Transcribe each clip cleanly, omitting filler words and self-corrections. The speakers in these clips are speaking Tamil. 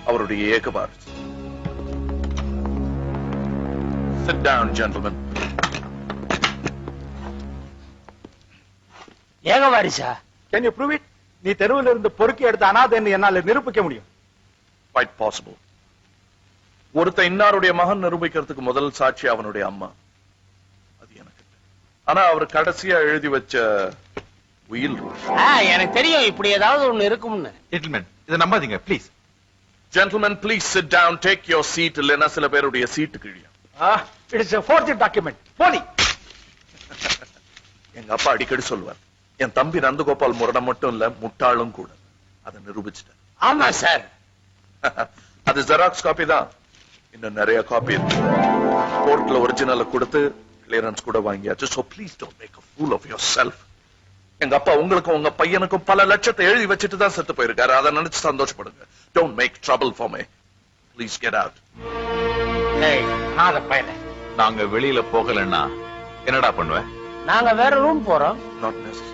அவருடைய ஏக வாரிசு. Sit down, gentlemen. ஏக வாரிசா? Can you prove it? நீ தெருவில் இருந்து பொறுக்கி எடுத்த அனாதைன்னு என்னால நிரூபிக்க முடியும். Quite possible. ஒருத்த இன்னாருடைய மகன் நிரூபிக்கிறதுக்கு முதல் சாட்சி அவனுடைய அம்மா. அது எனக்கு. ஆனா அவர் கடைசியா எழுதி வச்ச உயில் ரூல். எனக்கு தெரியும் இப்படி ஏதாவது ஒண்ணு இருக்கும்னு. ஜென்டில்மேன், இதை நம்பாதீங்க please. Gentlemen, please sit down. Take your seat. இல்லைன்னா சில பேருடைய சீட்டு கிழியும். It is a forged document. போலி. எங்க அப்பா அடிக்கடி சொல்வார், என் தம்பி நந்தகோபால் முரடம் மட்டும் இல்ல, முட்டாளும் கூட. அதை நிரூபிச்சிட்டேன். ஆமா சார். அது ஜெராக்ஸ் காப்பி தான். இன்னும் நிறைய காப்பி இருக்கு. கோர்ட்ல ஒரிஜினலை கொடுத்து கிளியரன்ஸ் கூட வாங்கியாச்சு. So please don't make a fool of yourself. எங்க அப்பா உங்களுக்கும் உங்க பையனுக்கும் பல லட்சத்தை எழுதி வச்சுட்டு தான் செத்து போயிருக்காரு. அதை நினைச்சு சந்தோஷப்படுங்க. Don't make trouble for me. Please get out. நாங்க வெளியில போகலன்னா என்னடா பண்ணுவ? நாங்க வேற ரூம் போறோம். Not necessary.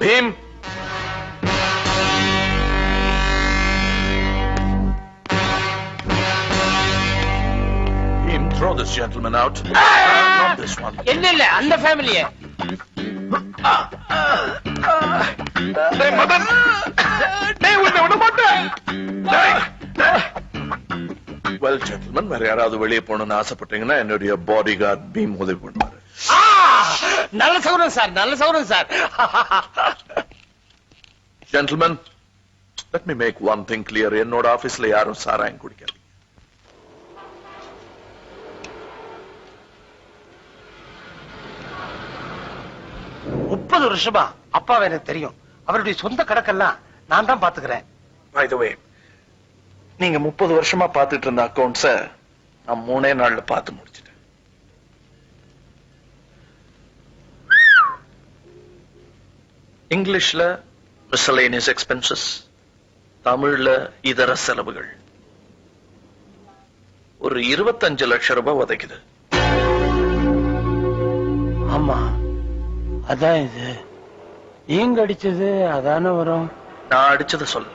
Bhim! Bhim, throw this gentleman out. Not this one. இல்ல அந்த ஃபேமிலியே. மதன்! டேய் உன்னை விட மாட்டேன். Well, gentlemen, வேற யாராவது வெளியே போகணும்னு ஆசைப்பட்டீங்கன்னா என்னுடைய பாடி கார்டு பீம் உதவி பண்ணுவாரு. நல்ல சௌரம் சார், நல்ல சௌரம் sir. Gentlemen, let me make one thing clear. என்னோட ஆபீஸ்ல யாரும் சாராயம் குடிக்காதீங்க. வருஷமா அப்பா எனக்கு தெரியும். அவருடைய சொந்த கணக்கெல்லாம் நான் தான் பாத்துக்கிறேன். By the way, நீங்க 30 வருஷமா பாத்துட்டு இருந்த அக்கவுண்ட்ஸ நான் 3 நாள்ல பார்த்து முடிச்சிட்டேன். இங்கிலீஷ்ல miscellaneous expenses, தமிழ்ல இதர செலவுகள். ஒரு 25 லட்சம் ரூபாய் உதைக்குது. ஆமா, அதான் இது. நீங்க அடிச்சது அதான வரும். நான் அடிச்சதை சொல்ல,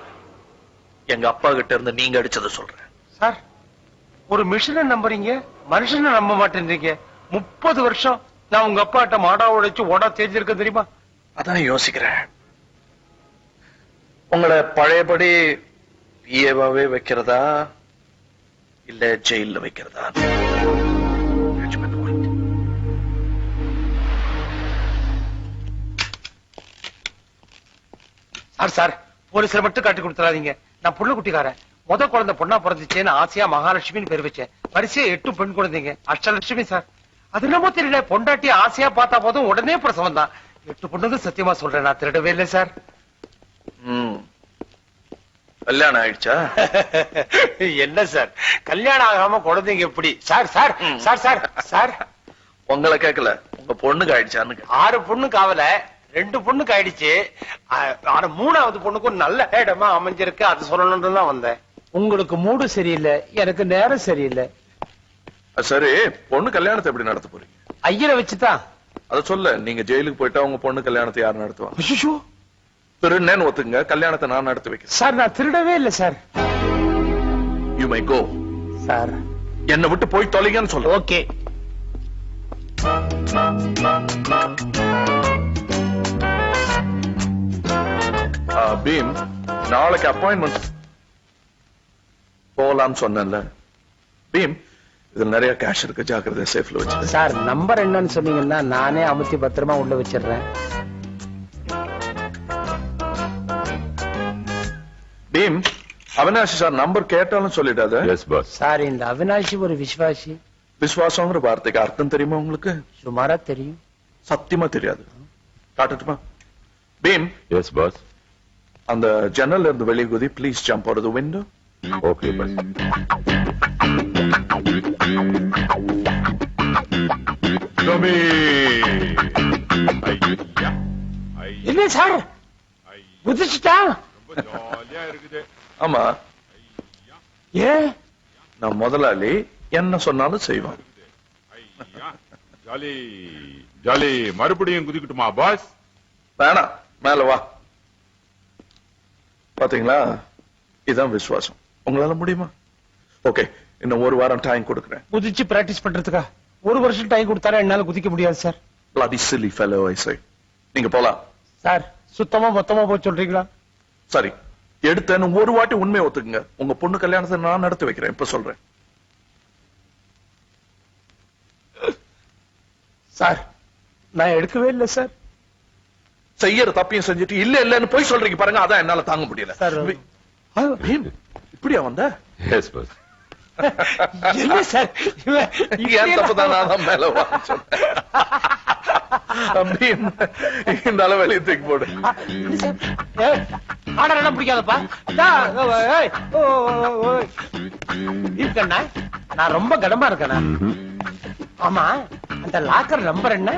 எங்க அப்பா கிட்ட இருந்து நீங்க அடிச்சதை சொல்றேன். சார், ஒரு மிஷினை நம்புறீங்க, மனுஷனை நம்ப மாட்டேன்றீங்க. 30 வருஷம் நான் உங்க அப்பாட்ட மாடா உடைச்சு ஓடா தேஞ்சிருக்க தெரியுமா? அதான் யோசிக்கிறேன். உங்களை பழையபடி பிஏவாவே வைக்கிறதா இல்ல ஜெயில வைக்கிறதா? சார், போலீஸ்ல மட்டும் காட்டி கொடுத்துறாதீங்க. நான் புள்ள குட்டிக்காரன். முத குழந்தை பொண்ணா பிறந்துச்சேன்னு ஆசையா மகாலட்சுமின்னு பேர் வச்சேன். வரிசையா 8 பெண் குழந்தைங்க. அஷ்டலட்சுமி சார். அது என்னமோ தெரியல, பொண்டாட்டி ஆசையா பார்த்தா போதும் உடனே பிரசவம் தான். 8 பொண்ணுங்க சத்தியமா சொல்றேன், நான் திருடவே இல்லை சார். கல்யாணம் ஆயிடுச்சா? என்ன சார், கல்யாணம் ஆகாம குழந்தைங்க எப்படி? Sir sir sir sir sir உங்களை கேட்கல, உங்க பொண்ணுக்கு ஆயிடுச்சான்னு. 6 பொண்ணுக்கு ஆகல, 2 பொண்ணுக்கு ஆயிடுச்சு. ஆனா 3வது பொண்ணுக்கும் நல்ல இடமா அமைஞ்சிருக்கு, அது சொல்லணும்னு தான் வந்தேன். உங்களுக்கு மூடு சரியில்லை, எனக்கு நேரம் சரியில்லை. சரி, பொண்ணு கல்யாணத்தை எப்படி நடத்த போறீங்க? ஐயரை வச்சுதான். அத சொல்ல, நீங்க ஜெயிலுக்கு போயிட்டா உங்க பொண்ணு கல்யாணத்தை யார் நடத்துவாங்க? ஐயோ, திருநேன்னு ஒத்துங்க, கல்யாணத்தை நான் நடத்தி வைக்கிறேன். சார், நான் திருடவே இல்லை sir. You may go. Sir, என்னை விட்டு போய் தொலைங்கன்னு சொல்ல. ஓகே. பீம், நாளைக்கு அப்பாயின்மெண்ட் போகலான்னு சொன்னேன்ல. பீம், இதுல நிறைய கேஷ் இருக்கு, ஜாக்கிரதை, சேஃப்ல வச்சு. சார், நம்பர் என்னன்னு சொன்னீங்கன்னா நானே அமுத்தி பத்திரமா உள்ள வச்சிடுறேன். பீம், அவினாஷி சார் நம்பர் கேட்டாலும் சொல்லிடாத. சார், இந்த அவினாஷி ஒரு விசுவாசி. விசுவாசங்கிற வார்த்தைக்கு அர்த்தம் தெரியுமா உங்களுக்கு? சுமாரா தெரியும். சத்தியமா தெரியாது. காட்டட்டுமா? பீம். Yes boss. அந்த ஜன்னல்ல இருந்து வெளியே குதி. Please jump out of the window. Okay boss. Tommy. என்ன சார், குதிச்சுட்டா? ஆமா, ஏ, நான் முதலாளி, என்ன சொன்னாலும் செய்வான். Jolly jolly. மறுபடியும் குதிக்கட்டுமா பாஸ்? வேணாம், மேல வா. பாத்தீங்களா, இதுதான் விசுவாசம். உங்களால முடியுமா? ஓகே, இன்னும் ஒரு வாரம் டைம் கொடுக்குறேன். குதிச்சு பிராக்டிஸ் பண்றதுக்கா? ஒரு வருஷம் டைம் கொடுத்தாரா என்னால குதிக்க முடியாது sir. bloody silly fellow I say. நீங்க போலாம். சார் சுத்தமா மொத்தமா போய் சொல்றீங்களா? சரி, எடுத்தேன்னு ஒரு வாட்டி உண்மையை ஒத்துக்குங்க. உங்க பொண்ணு கல்யாணத்தை நான் நடத்தி வைக்கிறேன். இப்ப சொல்றேன். சார் நான் எடுக்கவே இல்லை சார். செய்யற தப்பையும் செஞ்சுட்டு இல்ல இல்லன்னு போய் சொல்றீங்க பாருங்க, அதான் என்னால தாங்க முடியல. சார் பீம், இப்படியா வந்த? S pass. என்ன சார் ஏன் தப்புதான் நான் மேல வாங்க பீம், இந்த அளவு தூக்கி போடு. ஆர்டர் எல்லாம் பிடிக்காதப்பா. இருக்கண்ணா, நான் ரொம்ப கடமா இருக்கேண்ணா. ஆமா, அந்த லாக்கர் நம்பர் என்ன?